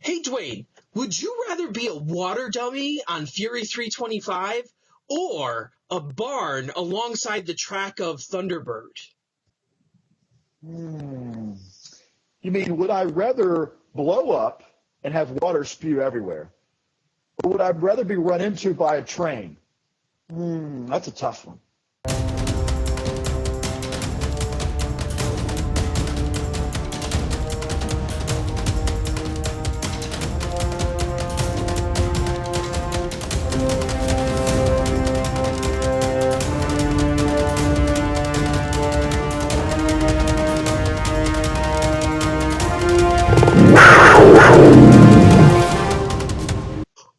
Hey, Dwayne, would you rather be a water dummy on Fury 325 or a barn alongside the track of Thunderbird? You mean, would I rather blow up and have water spew everywhere? Or would I rather be run into by a train? That's a tough one.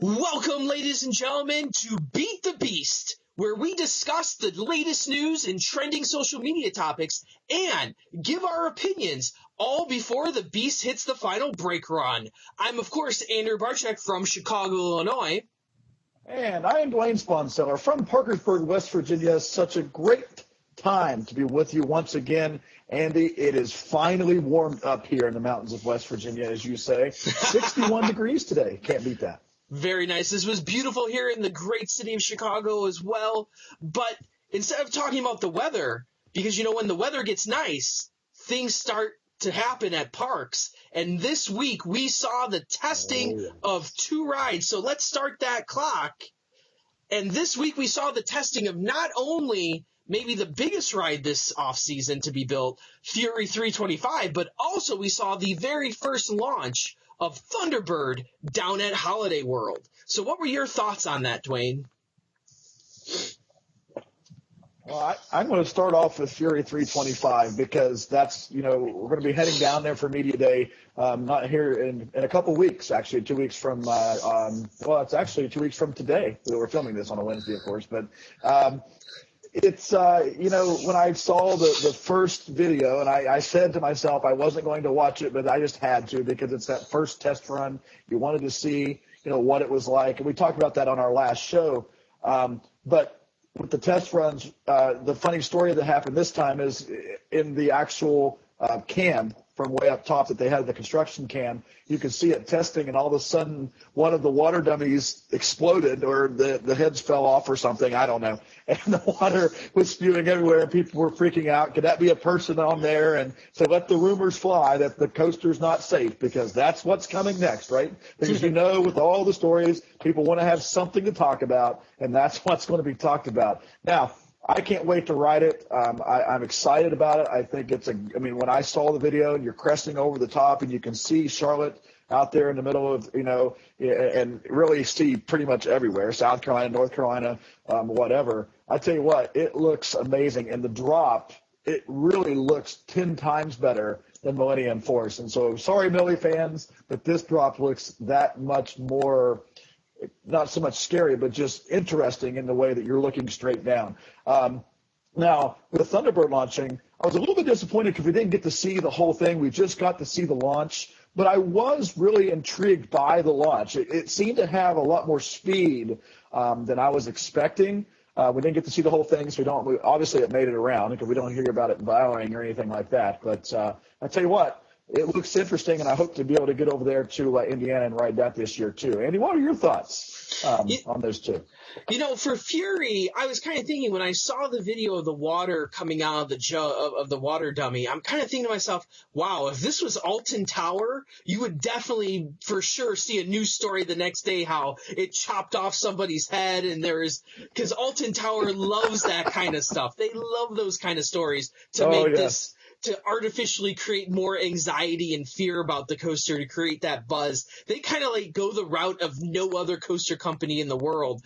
Welcome, ladies and gentlemen, to Beat the Beast, where we discuss the latest news and trending social media topics and give our opinions, all before the Beast hits the final break run. I'm, of course, Andrew Barczyk from Chicago, Illinois. And I am Dwayne Sponseller from Parkersburg, West Virginia. Such a great time to be with you once again. Andy, it is finally warmed up here in the mountains of West Virginia, as you say. 61 degrees today. Can't beat that. Very nice. This was beautiful here in the great city of Chicago as well. But instead of talking about the weather, because, when the weather gets nice, things start to happen at parks. And this week we saw the testing of two rides. So let's start that clock. And this week we saw the testing of not only maybe the biggest ride this offseason to be built, Fury 325, but also we saw the very first launch of Thunderbird down at Holiday World. So what were your thoughts on that, Dwayne? Well, I'm going to start off with Fury 325 because that's, we're going to be heading down there for Media Day, not here in a couple weeks, actually, 2 weeks from, it's actually 2 weeks from today. We're filming this on a Wednesday, of course, but it's, when I saw the first video, and I said to myself I wasn't going to watch it, but I just had to because it's that first test run. You wanted to see, what it was like. And we talked about that on our last show. But with the test runs, the funny story that happened this time is in the actual cam from way up top that they had the construction cam, you could see it testing, and all of a sudden one of the water dummies exploded, or the heads fell off or something, I don't know, and the water was spewing everywhere and people were freaking out. Could that be a person on there? And so let the rumors fly that the coaster's not safe, because that's what's coming next, right? Because with all the stories, people want to have something to talk about, and that's what's going to be talked about. Now, I can't wait to ride it. I'm excited about it. I think when I saw the video and you're cresting over the top and you can see Charlotte out there in the middle of, and really see pretty much everywhere, South Carolina, North Carolina, whatever. I tell you what, it looks amazing. And the drop, it really looks 10 times better than Millennium Force. And so sorry, Millie fans, but this drop looks that much more, not so much scary, but just interesting in the way that you're looking straight down. Now, with Thunderbird launching, I was a little bit disappointed because we didn't get to see the whole thing. We just got to see the launch, but I was really intrigued by the launch. It seemed to have a lot more speed than I was expecting. We didn't get to see the whole thing, so obviously it made it around because we don't hear about it bowing or anything like that. But I tell you what, it looks interesting, and I hope to be able to get over there to Indiana and ride that this year too. Andy, what are your thoughts on those two? For Fury, I was kind of thinking when I saw the video of the water coming out of the water dummy, I'm kind of thinking to myself, wow, if this was Alton Tower, you would definitely for sure see a news story the next day how it chopped off somebody's head, and because Alton Tower loves that kind of stuff. They love those kind of stories to artificially create more anxiety and fear about the coaster, to create that buzz. They kind of go the route of no other coaster company in the world,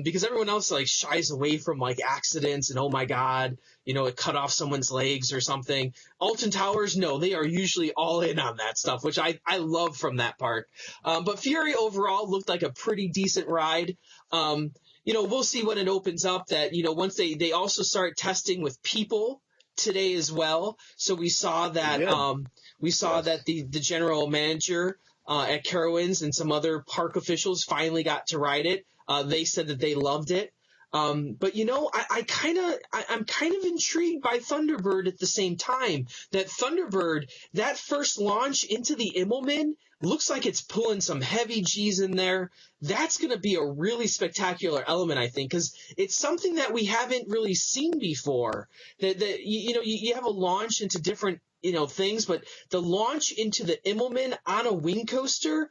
because everyone else shies away from accidents and, oh my God, it cut off someone's legs or something. Alton Towers, no, they are usually all in on that stuff, which I love from that park. But Fury overall looked like a pretty decent ride. We'll see when it opens up that, once they also start testing with people today as well. So we saw that that the general manager at Carowinds and some other park officials finally got to ride it. They said that they loved it. But I'm kind of intrigued by Thunderbird at the same time. That Thunderbird, that first launch into the Immelman, looks like it's pulling some heavy G's in there. That's going to be a really spectacular element, I think, because it's something that we haven't really seen before. That you have a launch into different things, but the launch into the Immelman on a wing coaster.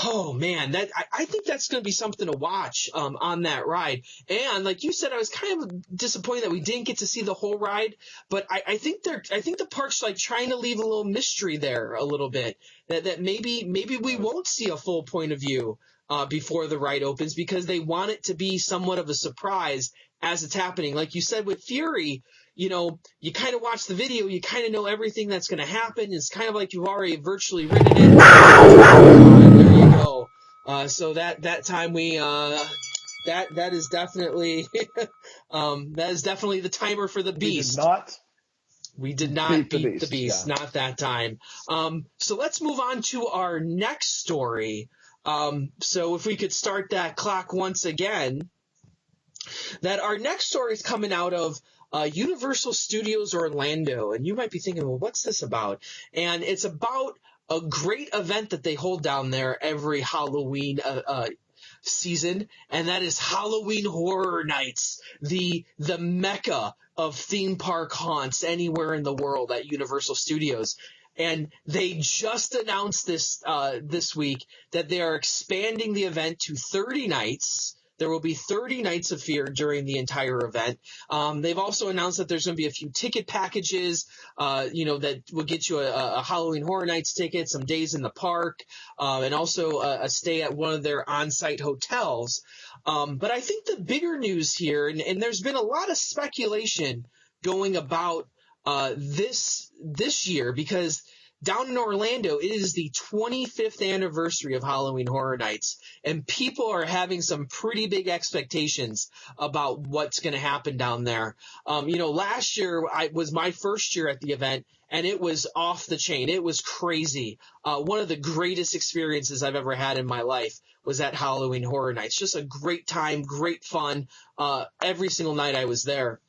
Oh man, that I think that's going to be something to watch on that ride. And like you said, I was kind of disappointed that we didn't get to see the whole ride. But I think the park's like trying to leave a little mystery there a little bit. That maybe we won't see a full point of view before the ride opens, because they want it to be somewhat of a surprise as it's happening. Like you said with Fury, you kind of watch the video, you kind of know everything that's going to happen. It's kind of like you've already virtually ridden it. There you go. So that time we that is definitely that is definitely the timer for the beast. We did not beat the beast, yeah. Not that time. So let's move on to our next story. So if we could start that clock once again, that our next story is coming out of Universal Studios Orlando. And you might be thinking, well, what's this about? And it's about a great event that they hold down there every Halloween season, and that is Halloween Horror Nights, the mecca of theme park haunts anywhere in the world at Universal Studios. And they just announced this week that they are expanding the event to 30 nights. There will be 30 nights of fear during the entire event. They've also announced that there's going to be a few ticket packages, that will get you a Halloween Horror Nights ticket, some days in the park, and also a stay at one of their on-site hotels. But I think the bigger news here, and there's been a lot of speculation going about this year, because down in Orlando, it is the 25th anniversary of Halloween Horror Nights, and people are having some pretty big expectations about what's going to happen down there. Last year was my first year at the event, and it was off the chain. It was crazy. One of the greatest experiences I've ever had in my life was at Halloween Horror Nights. Just a great time, great fun. Every single night I was there.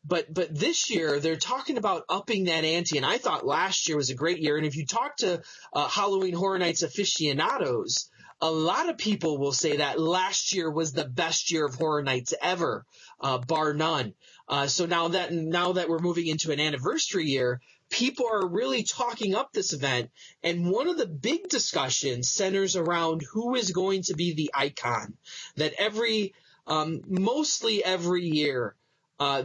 But this year, they're talking about upping that ante, and I thought last year was a great year. And if you talk to Halloween Horror Nights aficionados, a lot of people will say that last year was the best year of Horror Nights ever, bar none. So now that we're moving into an anniversary year, people are really talking up this event. And one of the big discussions centers around who is going to be the icon. That mostly every year,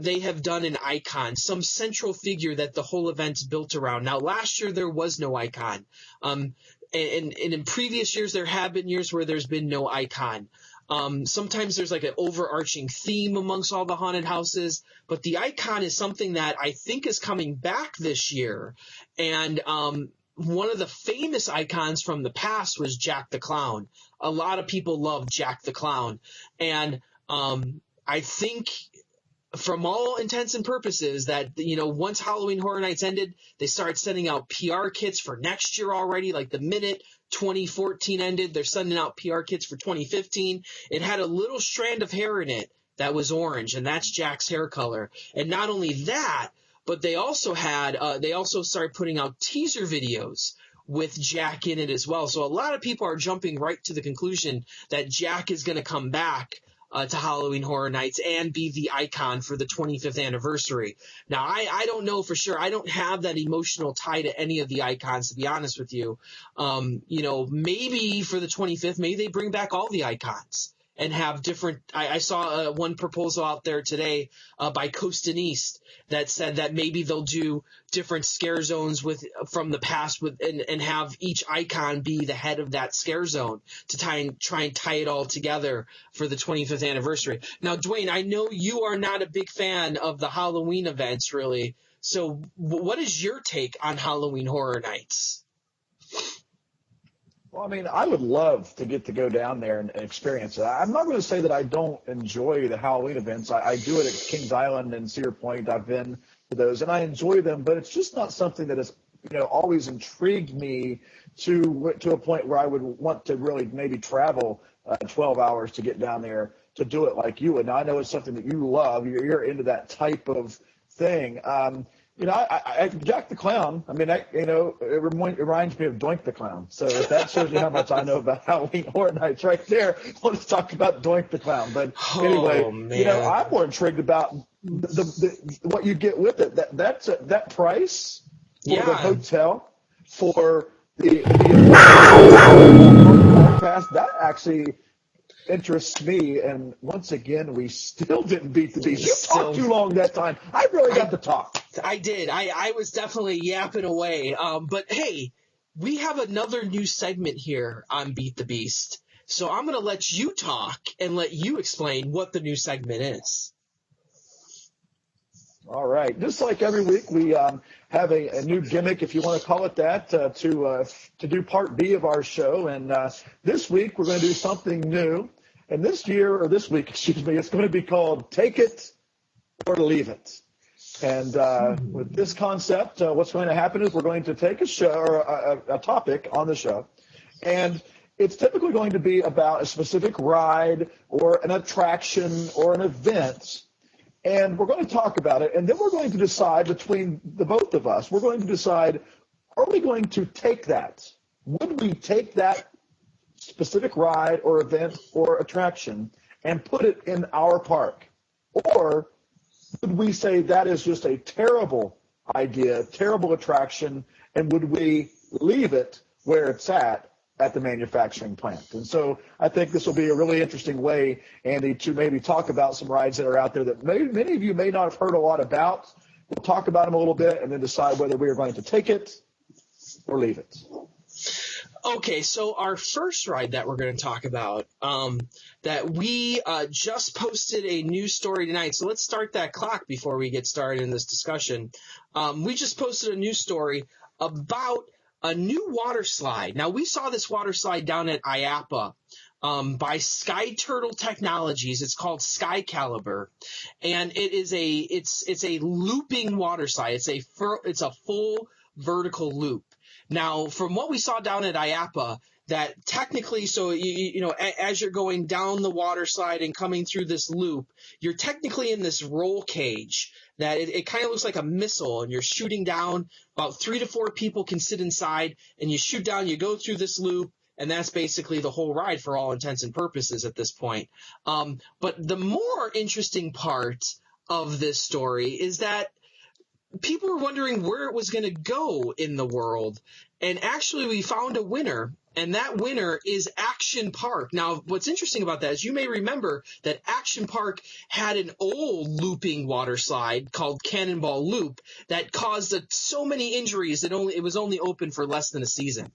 they have done an icon, some central figure that the whole event's built around. Now, last year there was no icon. And in previous years, there have been years where there's been no icon. Sometimes there's like an overarching theme amongst all the haunted houses, but the icon is something that I think is coming back this year. And one of the famous icons from the past was Jack the Clown. A lot of people love Jack the Clown. And I think, from all intents and purposes, that, once Halloween Horror Nights ended, they started sending out PR kits for next year already. Like the minute 2014 ended, they're sending out PR kits for 2015. It had a little strand of hair in it that was orange, and that's Jack's hair color. And not only that, but they also started putting out teaser videos with Jack in it as well. So a lot of people are jumping right to the conclusion that Jack is going to come back to Halloween Horror Nights and be the icon for the 25th anniversary. Now, I don't know for sure. I don't have that emotional tie to any of the icons, to be honest with you. Maybe for the 25th, maybe they bring back all the icons and have different. I saw one proposal out there today by COASTER-net that said that maybe they'll do different scare zones from the past and have each icon be the head of that scare zone to try and tie it all together for the 25th anniversary. Now, Dwayne, I know you are not a big fan of the Halloween events, really. So what is your take on Halloween Horror Nights? Well, I mean, I would love to get to go down there and experience it. I'm not going to say that I don't enjoy the Halloween events. I do it at Kings Island and Cedar Point. I've been to those, and I enjoy them, but it's just not something that has, always intrigued me to a point where I would want to really maybe travel 12 hours to get down there to do it like you would. Now, I know it's something that you love. You're into that type of thing. Jack the Clown, I mean, it reminds me of Doink the Clown. So if that shows you how much I know about Halloween Horror Nights right there, let's talk about Doink the Clown. But anyway, I'm more intrigued about what you get with it. That price for the hotel, for the pass, that actually interests me. And once again, we still didn't beat the beast. You talked too long that time. I really got to talk. I did. I was definitely yapping away. But hey, we have another new segment here on Beat the Beast. So I'm going to let you talk and let you explain what the new segment is. All right. Just like every week, we have a new gimmick, if you want to call it that, to do part B of our show. And this week, we're going to do something new. And this week, it's going to be called Take It or Leave It. And with this concept, what's going to happen is we're going to take a show or a topic on the show, and it's typically going to be about a specific ride or an attraction or an event. And we're going to talk about it, and then we're going to decide between the both of us, we're going to decide, are we going to take that? Would we take that specific ride or event or attraction and put it in our park? Or would we say that is just a terrible idea, terrible attraction, and would we leave it where it's at the manufacturing plant? And so I think this will be a really interesting way, Andy, to maybe talk about some rides that are out there that many of you may not have heard a lot about. We'll talk about them a little bit and then decide whether we are going to take it or leave it. Okay, so our first ride that we're going to talk about, that we just posted a news story tonight. So let's start that clock before we get started in this discussion. We just posted a news story about a new water slide. Now, we saw this water slide down at IAAPA by Sky Turtle Technologies. It's called Sky Caliber, and it's a looping water slide. It's a full vertical loop. Now, from what we saw down at IAAPA, that technically, so as you're going down the water slide and coming through this loop, you're technically in this roll cage that it kind of looks like a missile, and you're shooting down. About 3 to 4 people can sit inside, and you shoot down, you go through this loop, and that's basically the whole ride for all intents and purposes at this point. But the more interesting part of this story is that people were wondering where it was going to go in the world, and actually we found a winner, and that winner is Action Park. Now, what's interesting about that is you may remember that Action Park had an old looping water slide called Cannonball Loop that caused so many injuries that it was only open for less than a season.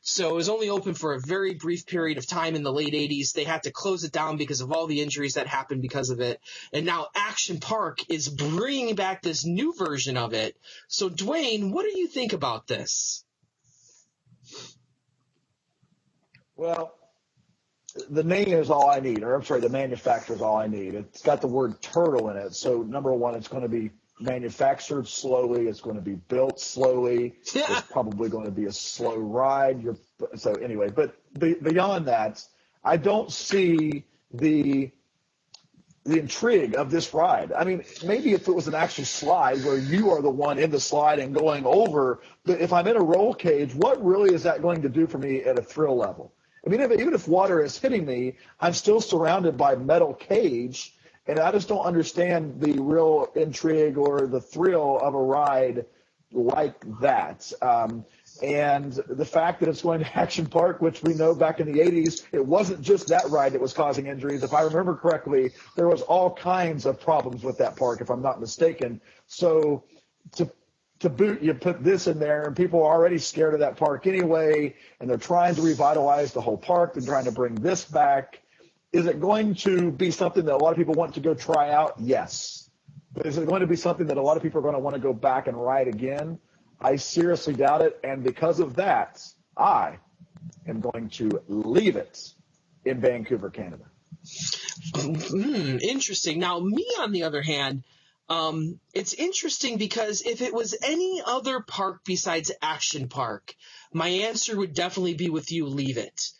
So it was only open for a very brief period of time in the late 80s. They had to close it down because of all the injuries that happened because of it. And now Action Park is bringing back this new version of it. So, Dwayne, what do you think about this? Well, the name is all I need, or I'm sorry, the manufacturer is all I need. It's got the word turtle in it. So, number one, it's going to be manufactured slowly. It's going to be built slowly. It's probably going to be a slow ride. So anyway, but beyond that, I don't see the intrigue of this ride. I mean, maybe if it was an actual slide where you are the one in the slide and going over, but if I'm in a roll cage, what really is that going to do for me at a thrill level? I mean, even if water is hitting me, I'm still surrounded by metal cage, and I just don't understand the real intrigue or the thrill of a ride like that. And the fact that it's going to Action Park, which we know back in the 80s, it wasn't just that ride that was causing injuries. If I remember correctly, there was all kinds of problems with that park, if I'm not mistaken. So to boot, you put this in there, and people are already scared of that park anyway, and they're trying to revitalize the whole park. They're trying to bring this back. Is it going to be something that a lot of people want to go try out? Yes. But is it going to be something that a lot of people are going to want to go back and ride again? I seriously doubt it. And because of that, I am going to leave it in Vancouver, Canada. Interesting. Now, me, on the other hand, it's interesting because if it was any other park besides Action Park, my answer would definitely be with you, leave it.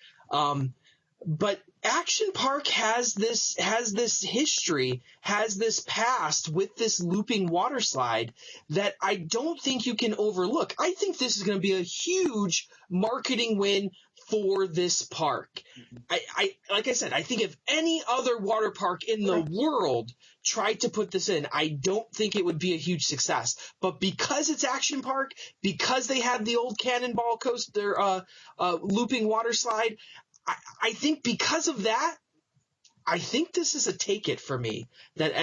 But Action Park has this history, has this past with this looping water slide that I don't think you can overlook. I think this is going to be a huge marketing win for this park. I like I said, I think if any other water park in the world tried to put this in, I don't think it would be a huge success. But because it's Action Park, because they had the old Cannonball Coaster looping water slide, I think because of that, I think this is a take it for me. That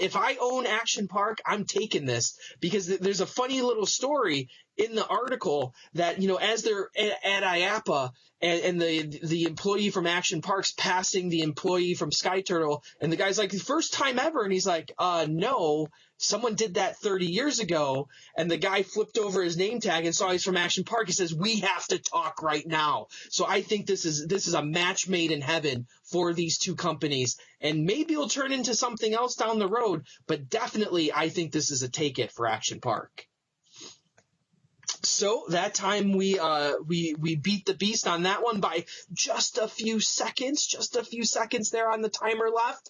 if I own Action Park, I'm taking this because there's a funny little story in the article that, you know, as they're at IAPA and the employee from Action Park's passing the employee from Sky Turtle, and the guy's like, the first time ever, and he's like, no, someone did that 30 years ago, and the guy flipped over his name tag and saw he's from Action Park. He says, we have to talk right now. So I think this is a match made in heaven for these two companies, and maybe it'll turn into something else down the road, but definitely I think this is a take it for Action Park. So that time we beat the beast on that one by just a few seconds there on the timer left.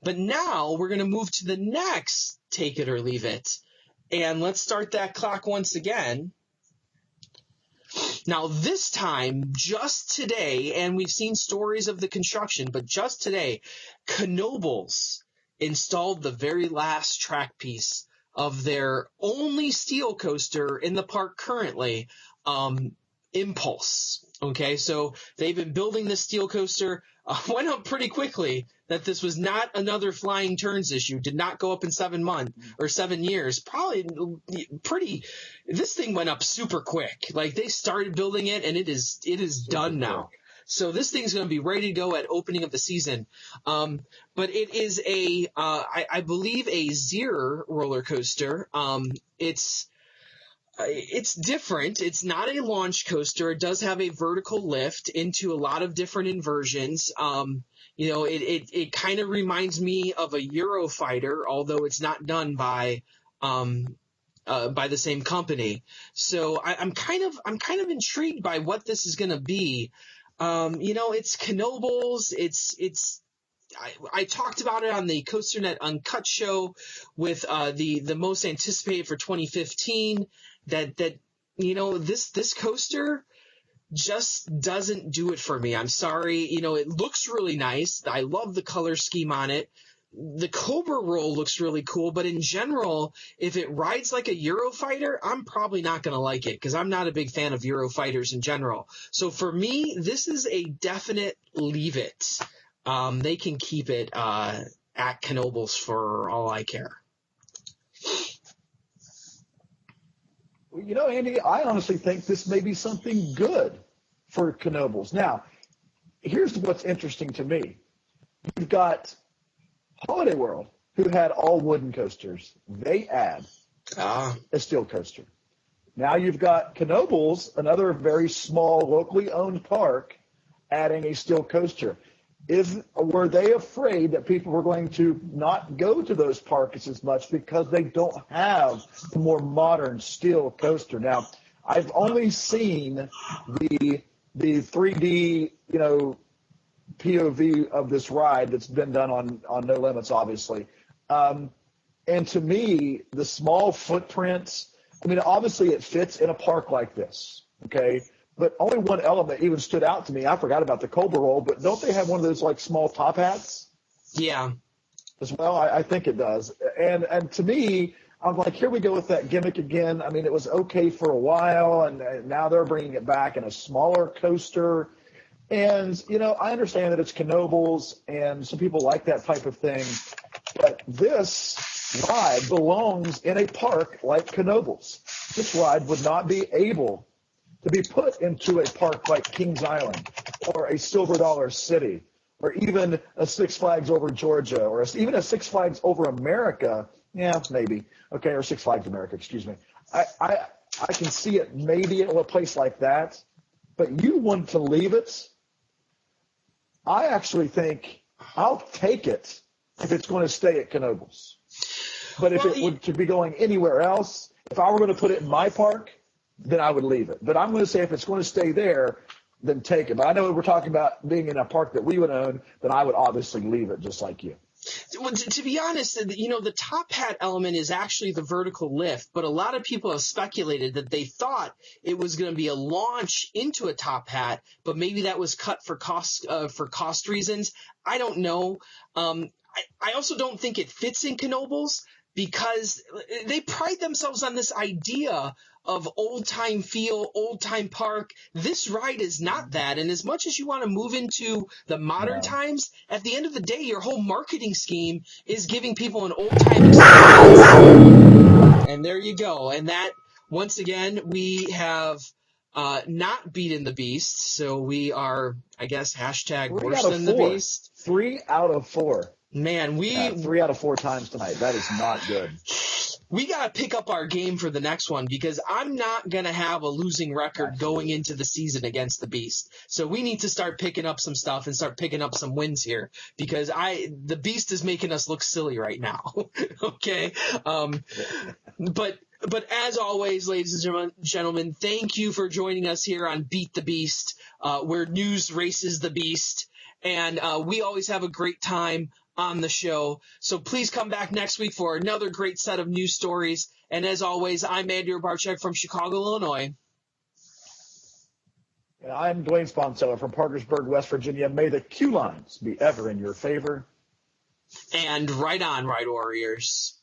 But now we're going to move to the next take it or leave it. And let's start that clock once again. Now this time, just today, and we've seen stories of the construction, but just today, Knoebels installed the very last track piece of their only steel coaster in the park currently, Impulse. Okay, so they've been building this steel coaster. Went up pretty quickly that this was not another flying turns issue. Did not go up in 7 months or 7 years. Probably pretty. This thing went up super quick. Like they started building it and it is done now. So this thing's going to be ready to go at opening of the season. But it is I believe a Zero roller coaster. It's different. It's not a launch coaster. It does have a vertical lift into a lot of different inversions. You know, it kind of reminds me of a Eurofighter, although it's not done by the same company. So I'm kind of intrigued by what this is going to be. You know, it's Knoebels. I talked about it on the COASTER-net Uncut show with the most anticipated for 2015. That you know, this coaster just doesn't do it for me. I'm sorry. You know, it looks really nice. I love the color scheme on it. The Cobra roll looks really cool, but in general, if it rides like a Eurofighter, I'm probably not going to like it because I'm not a big fan of Eurofighters in general. So for me, this is a definite leave it. They can keep it at Knoebels for all I care. You know, Andy, I honestly think this may be something good for Knoebels. Now, here's what's interesting to me. You've got Holiday World, who had all wooden coasters. They add a steel coaster. Now you've got Knoebels, another very small, locally owned park, adding a steel coaster. Were they afraid that people were going to not go to those parks as much because they don't have the more modern steel coaster? Now, I've only seen the 3D, you know, POV of this ride that's been done on No Limits, obviously. And to me, the small footprints, I mean, obviously it fits in a park like this, okay? But only one element even stood out to me. I forgot about the Cobra roll, but don't they have one of those like small top hats? Yeah. As well, I think it does. And to me, I'm like, here we go with that gimmick again. I mean, it was okay for a while, and now they're bringing it back in a smaller coaster. And, you know, I understand that it's Knoebels, and some people like that type of thing. But this ride belongs in a park like Knoebels. This ride would not be able to be put into a park like Kings Island or a Silver Dollar City or even a Six Flags Over Georgia or even a Six Flags Over America. Yeah, maybe. Okay, or Six Flags America, excuse me. I can see it maybe at a place like that, but you want to leave it. I actually think I'll take it if it's going to stay at Knoebels. But if it were to be going anywhere else, if I were going to put it in my park, then I would leave it. But I'm going to say if it's going to stay there, then take it. But I know we're talking about being in a park that we would own, then I would obviously leave it just like you. Well, to be honest, the top hat element is actually the vertical lift, but a lot of people have speculated that they thought it was going to be a launch into a top hat, but maybe that was cut for cost reasons. I don't know. I also don't think it fits in Knoebels because they pride themselves on this idea of old-time feel, old-time park. This ride is not that. And as much as you want to move into the modern times, at the end of the day, your whole marketing scheme is giving people an old-time experience. And there you go. And that, once again, we have not beaten the beast. So we are, I guess, hashtag worse than the beast. 3 out of 4. Man, 3 out of 4 times tonight. That is not good. We got to pick up our game for the next one because I'm not going to have a losing record going into the season against the Beast. So we need to start picking up some stuff and start picking up some wins here because the Beast is making us look silly right now. Okay. But as always, ladies and gentlemen, thank you for joining us here on Beat the Beast, where news races the Beast. And we always have a great time on the show. So please come back next week for another great set of news stories. And as always, I'm Andy Barczyk from Chicago, Illinois. And I'm Dwayne Sponseller from Parkersburg, West Virginia. May the Q lines be ever in your favor. And right on, Ride Warriors.